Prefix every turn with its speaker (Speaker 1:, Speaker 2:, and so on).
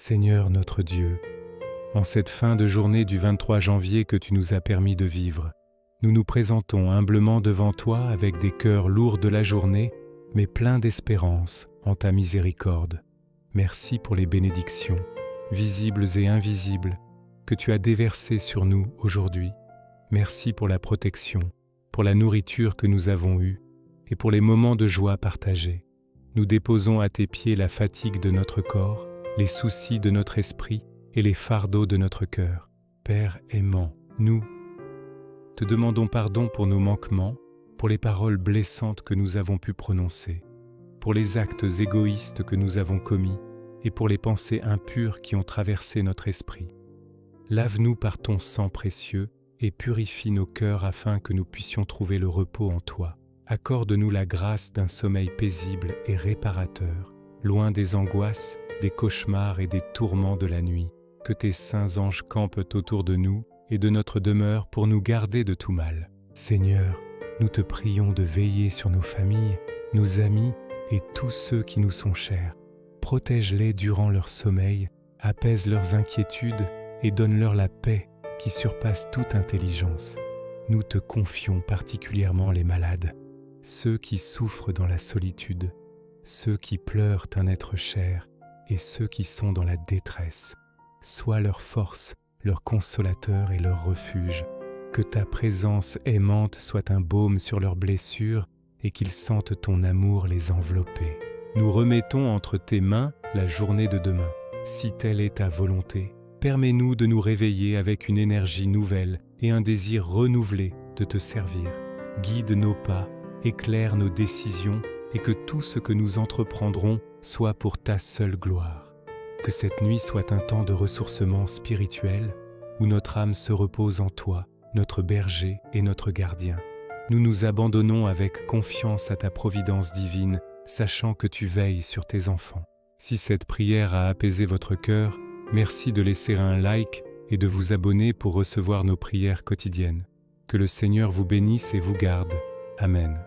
Speaker 1: Seigneur notre Dieu, en cette fin de journée du 23 janvier que tu nous as permis de vivre, nous nous présentons humblement devant toi avec des cœurs lourds de la journée, mais pleins d'espérance en ta miséricorde. Merci pour les bénédictions, visibles et invisibles, que tu as déversées sur nous aujourd'hui. Merci pour la protection, pour la nourriture que nous avons eue et pour les moments de joie partagés. Nous déposons à tes pieds la fatigue de notre corps, les soucis de notre esprit et les fardeaux de notre cœur. Père aimant, nous te demandons pardon pour nos manquements, pour les paroles blessantes que nous avons pu prononcer, pour les actes égoïstes que nous avons commis et pour les pensées impures qui ont traversé notre esprit. Lave-nous par ton sang précieux et purifie nos cœurs afin que nous puissions trouver le repos en toi. Accorde-nous la grâce d'un sommeil paisible et réparateur, loin des angoisses, des cauchemars et des tourments de la nuit. Que tes saints anges campent autour de nous et de notre demeure pour nous garder de tout mal. Seigneur, nous te prions de veiller sur nos familles, nos amis et tous ceux qui nous sont chers. Protège-les durant leur sommeil, apaise leurs inquiétudes et donne-leur la paix qui surpasse toute intelligence. Nous te confions particulièrement les malades, ceux qui souffrent dans la solitude, ceux qui pleurent un être cher et ceux qui sont dans la détresse. Sois leur force, leur consolateur et leur refuge. Que ta présence aimante soit un baume sur leurs blessures et qu'ils sentent ton amour les envelopper. Nous remettons entre tes mains la journée de demain. Si telle est ta volonté, permets-nous de nous réveiller avec une énergie nouvelle et un désir renouvelé de te servir. Guide nos pas, éclaire nos décisions et que tout ce que nous entreprendrons soit pour ta seule gloire. Que cette nuit soit un temps de ressourcement spirituel où notre âme se repose en toi, notre berger et notre gardien. Nous nous abandonnons avec confiance à ta providence divine, sachant que tu veilles sur tes enfants. Si cette prière a apaisé votre cœur, merci de laisser un like et de vous abonner pour recevoir nos prières quotidiennes. Que le Seigneur vous bénisse et vous garde. Amen.